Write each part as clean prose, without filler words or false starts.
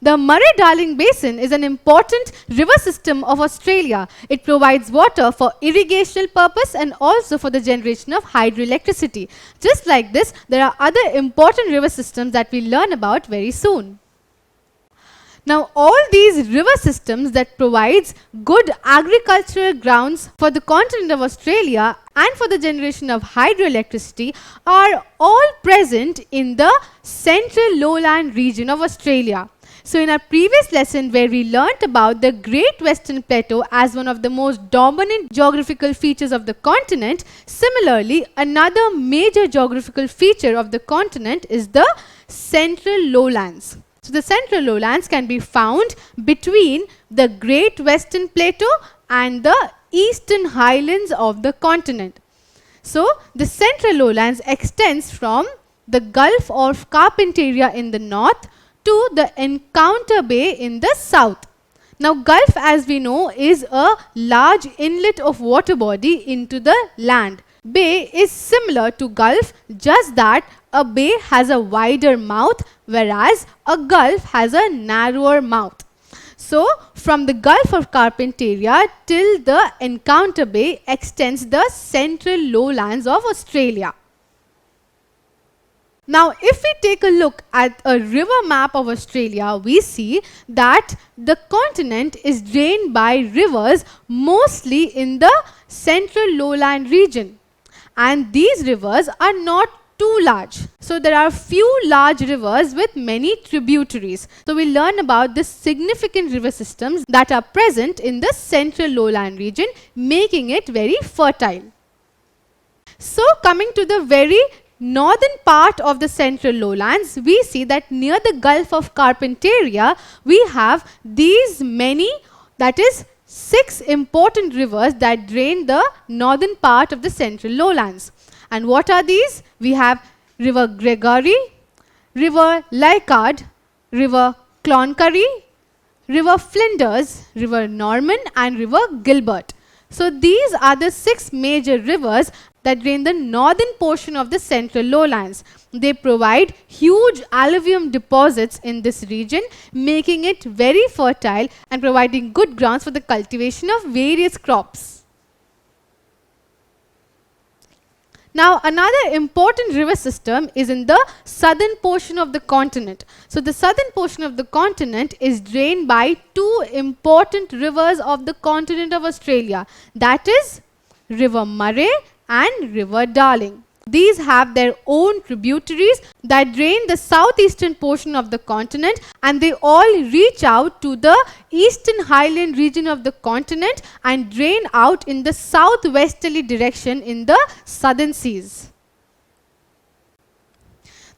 The Murray-Darling Basin is an important river system of Australia. It provides water for irrigational purpose and also for the generation of hydroelectricity. Just like this, there are other important river systems that we learn about very soon. Now, all these river systems that provides good agricultural grounds for the continent of Australia and for the generation of hydroelectricity are all present in the central lowland region of Australia. So in our previous lesson where we learnt about the Great Western Plateau as one of the most dominant geographical features of the continent, similarly another major geographical feature of the continent is the central lowlands. So the central lowlands can be found between the Great Western Plateau and the eastern highlands of the continent. So the central lowlands extends from the Gulf of Carpentaria in the north to the Encounter Bay in the south. Now Gulf, as we know, is a large inlet of water body into the land. Bay is similar to Gulf, just that a bay has a wider mouth whereas a gulf has a narrower mouth. So from the Gulf of Carpentaria till the Encounter Bay extends the central lowlands of Australia. Now, if we take a look at a river map of Australia, we see that the continent is drained by rivers mostly in the central lowland region. And these rivers are not too large. So there are few large rivers with many tributaries. So we learn about the significant river systems that are present in the central lowland region, making it very fertile. So coming to the very northern part of the central lowlands, we see that near the Gulf of Carpentaria, we have these many, that is 6 important rivers that drain the northern part of the central lowlands. And what are these? We have River Gregory, River Leichhardt, River Cloncurry, River Flinders, River Norman and River Gilbert. So these are the 6 major rivers that drain the northern portion of the central lowlands. They provide huge alluvium deposits in this region, making it very fertile and providing good grounds for the cultivation of various crops. Now, another important river system is in the southern portion of the continent. So the southern portion of the continent is drained by 2 important rivers of the continent of Australia, that is River Murray and River Darling. These have their own tributaries that drain the southeastern portion of the continent, and they all reach out to the eastern highland region of the continent and drain out in the southwesterly direction in the southern seas.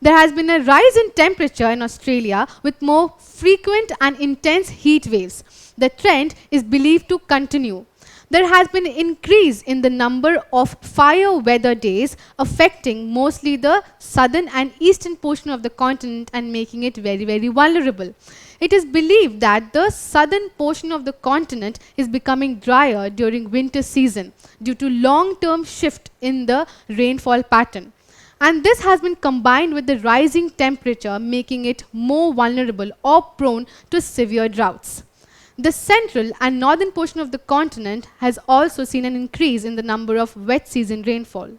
There has been a rise in temperature in Australia with more frequent and intense heat waves. The trend is believed to continue. There has been an increase in the number of fire weather days affecting mostly the southern and eastern portion of the continent and making it very, very vulnerable. It is believed that the southern portion of the continent is becoming drier during winter season due to long-term shift in the rainfall pattern. And this has been combined with the rising temperature, making it more vulnerable or prone to severe droughts. The central and northern portion of the continent has also seen an increase in the number of wet season rainfall.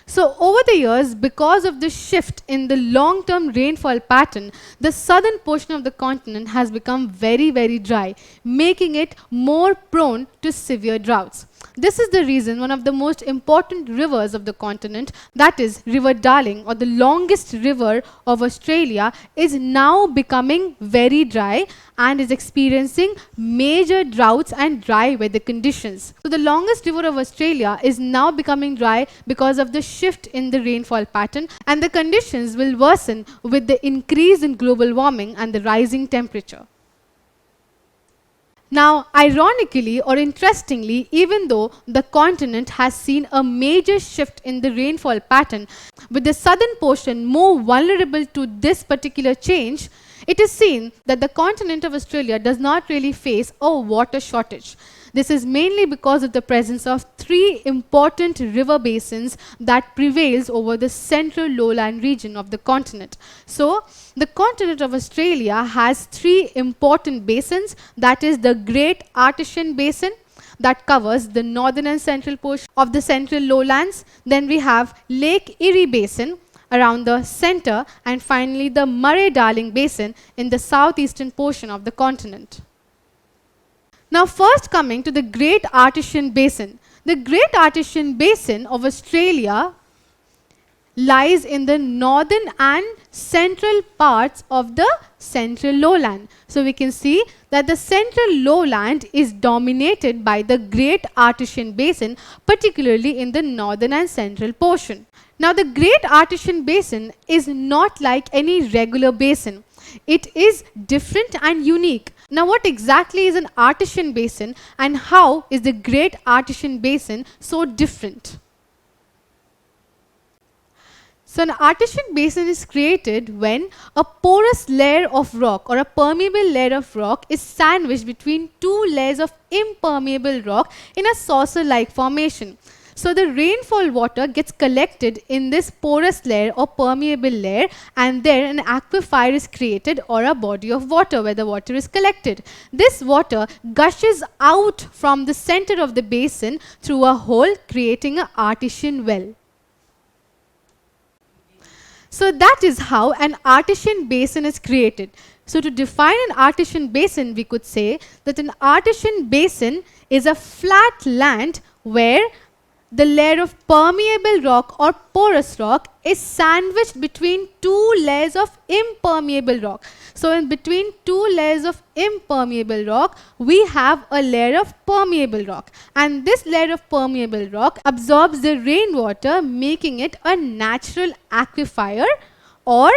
So over the years, because of this shift in the long-term rainfall pattern, the southern portion of the continent has become very, very dry, making it more prone to severe droughts. This is the reason one of the most important rivers of the continent, that is River Darling, or the longest river of Australia, is now becoming very dry and is experiencing major droughts and dry weather conditions. So the longest river of Australia is now becoming dry because of the shift in the rainfall pattern, and the conditions will worsen with the increase in global warming and the rising temperature. Now, ironically or interestingly, even though the continent has seen a major shift in the rainfall pattern, with the southern portion more vulnerable to this particular change, it is seen that the continent of Australia does not really face a water shortage. This is mainly because of the presence of three important river basins that prevails over the central lowland region of the continent. So, the continent of Australia has three important basins, that is the Great Artesian Basin, that covers the northern and central portion of the central lowlands. Then we have Lake Erie Basin around the center, and finally the Murray-Darling Basin in the southeastern portion of the continent. Now first coming to the Great Artesian Basin. The Great Artesian Basin of Australia lies in the northern and central parts of the central lowland. So we can see that the central lowland is dominated by the Great Artesian Basin, particularly in the northern and central portion. Now the Great Artesian Basin is not like any regular basin. It is different and unique. Now what exactly is an Artesian Basin, and how is the Great Artesian Basin so different? So an Artesian Basin is created when a porous layer of rock or a permeable layer of rock is sandwiched between two layers of impermeable rock in a saucer-like formation. So the rainfall water gets collected in this porous layer or permeable layer, and there an aquifer is created, or a body of water where the water is collected. This water gushes out from the center of the basin through a hole, creating an artesian well. So that is how an Artesian Basin is created. So to define an Artesian Basin, we could say that an Artesian Basin is a flat land where the layer of permeable rock or porous rock is sandwiched between two layers of impermeable rock. So in between two layers of impermeable rock, we have a layer of permeable rock, and this layer of permeable rock absorbs the rainwater, making it a natural aquifer or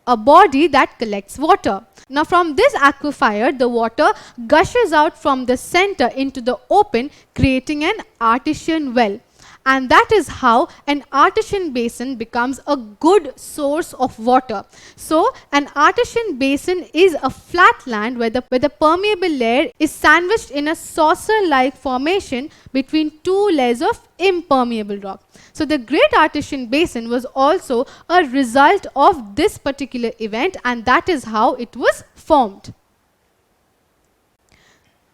a body that collects water. Now from this aquifer, the water gushes out from the center into the open, creating an artesian well. And that is how an Artesian Basin becomes a good source of water. So an Artesian Basin is a flat land where the permeable layer is sandwiched in a saucer-like formation between two layers of impermeable rock. So the Great Artesian Basin was also a result of this particular event, and that is how it was formed.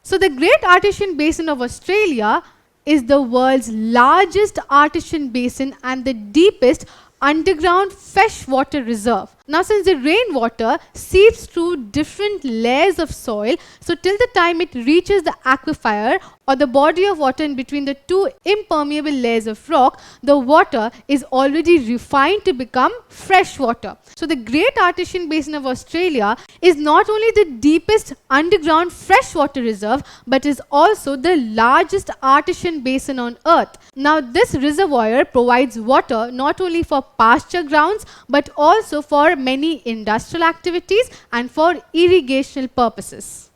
So the Great Artesian Basin of Australia is the world's largest artesian basin and the deepest underground freshwater reserve. Now since the rainwater seeps through different layers of soil, so till the time it reaches the aquifer or the body of water in between the two impermeable layers of rock, the water is already refined to become fresh water. So the Great Artesian Basin of Australia is not only the deepest underground freshwater reserve, but is also the largest artesian basin on earth. Now this reservoir provides water not only for pasture grounds, but also for many industrial activities and for irrigational purposes.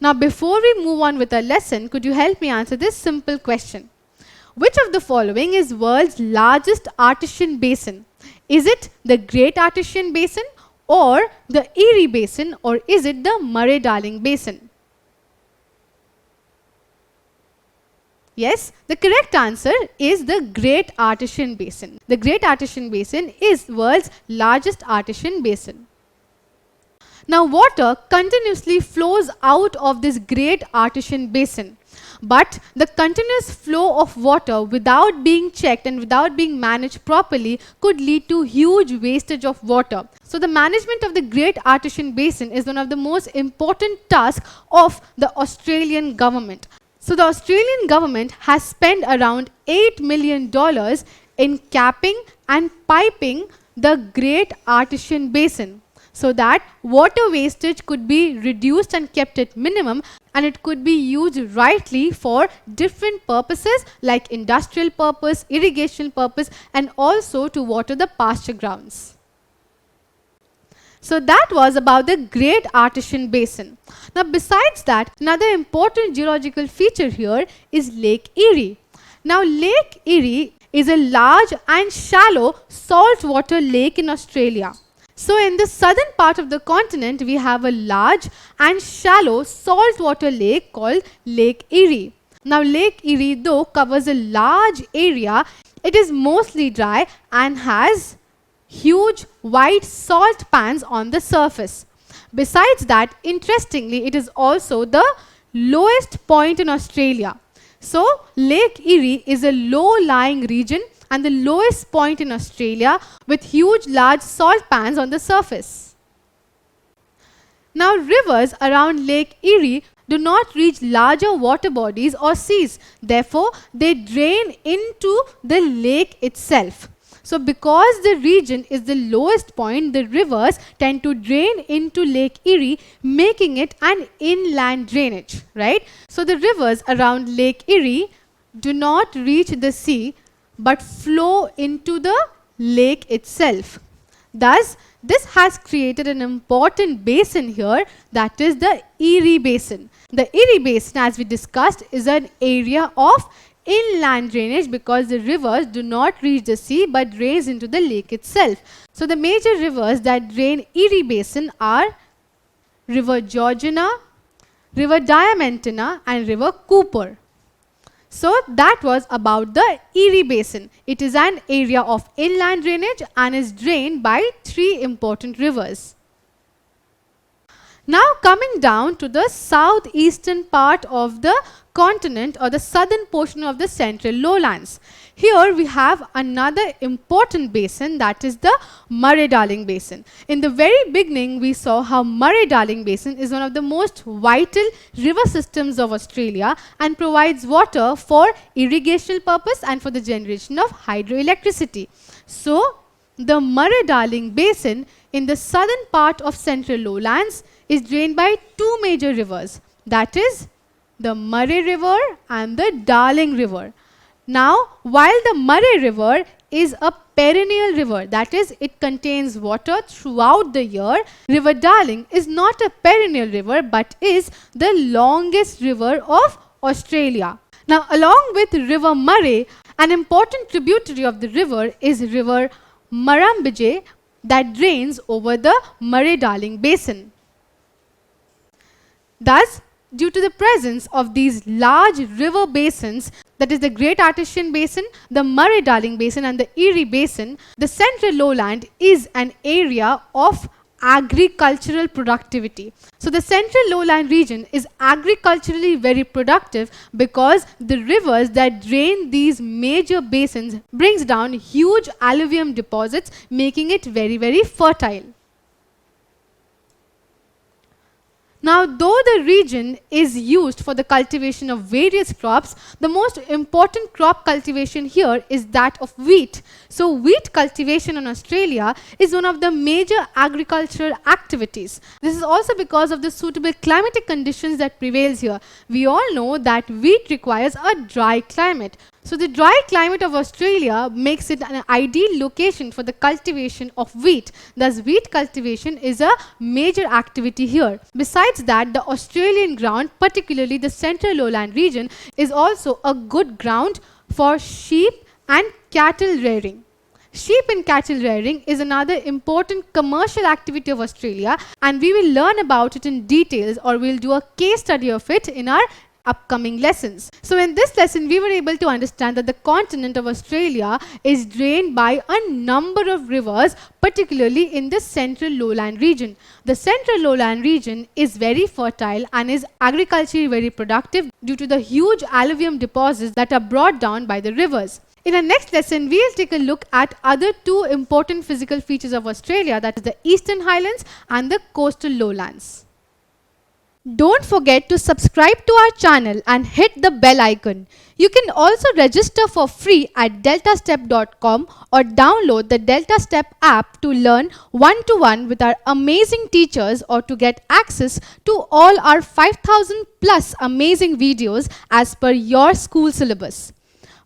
Now before we move on with our lesson, could you help me answer this simple question? Which of the following is world's largest artesian basin? Is it the Great Artesian Basin, or the Erie Basin, or is it the Murray-Darling Basin? Yes, the correct answer is the Great Artesian Basin. The Great Artesian Basin is the world's largest artesian basin. Now water continuously flows out of this Great Artesian Basin, but the continuous flow of water without being checked and without being managed properly could lead to huge wastage of water. So the management of the Great Artesian Basin is one of the most important tasks of the Australian government. So the Australian government has spent around $8 million in capping and piping the Great Artesian Basin, so that water wastage could be reduced and kept at minimum, and it could be used rightly for different purposes like industrial purpose, irrigation purpose, and also to water the pasture grounds. So that was about the Great Artesian Basin. Now besides that, another important geological feature here is Lake Erie. Now Lake Erie is a large and shallow saltwater lake in Australia. So in the southern part of the continent, we have a large and shallow saltwater lake called Lake Erie. Now Lake Erie though covers a large area, it is mostly dry and has huge white salt pans on the surface. Besides that, interestingly, it is also the lowest point in Australia. So Lake Erie is a low-lying region and the lowest point in Australia with huge large salt pans on the surface. Now rivers around Lake Erie do not reach larger water bodies or seas. Therefore, they drain into the lake itself. So because the region is the lowest point, the rivers tend to drain into Lake Erie, making it an inland drainage, right? So the rivers around Lake Erie do not reach the sea but flow into the lake itself. Thus, this has created an important basin here, that is the Eyre Basin. The Eyre Basin, as we discussed, is an area of inland drainage because the rivers do not reach the sea but drains into the lake itself. So the major rivers that drain Eyre Basin are River Georgina, River Diamantina and River Cooper. So that was about the Eyre Basin. It is an area of inland drainage and is drained by 3 important rivers. Now coming down to the southeastern part of the continent or the southern portion of the central lowlands. Here we have another important basin, that is the Murray-Darling Basin. In the very beginning we saw how Murray-Darling Basin is one of the most vital river systems of Australia and provides water for irrigational purpose and for the generation of hydroelectricity. So the Murray-Darling Basin in the southern part of central lowlands is drained by 2 major rivers, that is the Murray River and the Darling River. Now, while the Murray River is a perennial river, that is, it contains water throughout the year, River Darling is not a perennial river but is the longest river of Australia. Now, along with River Murray, an important tributary of the river is River Murrumbidgee that drains over the Murray-Darling Basin. Thus, due to the presence of these large river basins, that is the Great Artesian Basin, the Murray-Darling Basin and the Eyre Basin, the central lowland is an area of agricultural productivity. So the central lowland region is agriculturally very productive because the rivers that drain these major basins brings down huge alluvium deposits, making it very, very fertile. Now, though the region is used for the cultivation of various crops, the most important crop cultivation here is that of wheat. So, wheat cultivation in Australia is one of the major agricultural activities. This is also because of the suitable climatic conditions that prevails here. We all know that wheat requires a dry climate. So the dry climate of Australia makes it an ideal location for the cultivation of wheat. Thus, wheat cultivation is a major activity here. Besides that, the Australian ground, particularly the central lowland region, is also a good ground for sheep and cattle rearing. Sheep and cattle rearing is another important commercial activity of Australia, and we will learn about it in details, or we'll do a case study of it in our upcoming lessons. So in this lesson, we were able to understand that the continent of Australia is drained by a number of rivers, particularly in the central lowland region. The central lowland region is very fertile and is agriculturally very productive due to the huge alluvium deposits that are brought down by the rivers. In our next lesson, we will take a look at other 2 important physical features of Australia, that is the Eastern Highlands and the coastal lowlands. Don't forget to subscribe to our channel and hit the bell icon. You can also register for free at DeltaStep.com or download the DeltaStep app to learn one-to-one with our amazing teachers, or to get access to all our 5,000 plus amazing videos as per your school syllabus.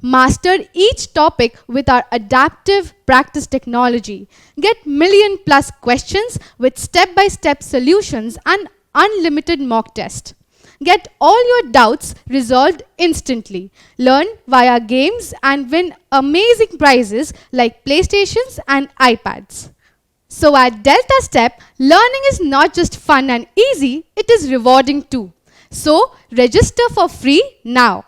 Master each topic with our adaptive practice technology. Get million plus questions with step-by-step solutions and unlimited mock test. Get all your doubts resolved instantly. Learn via games and win amazing prizes like PlayStations and iPads. So at DeltaStep, learning is not just fun and easy, it is rewarding too. So register for free now.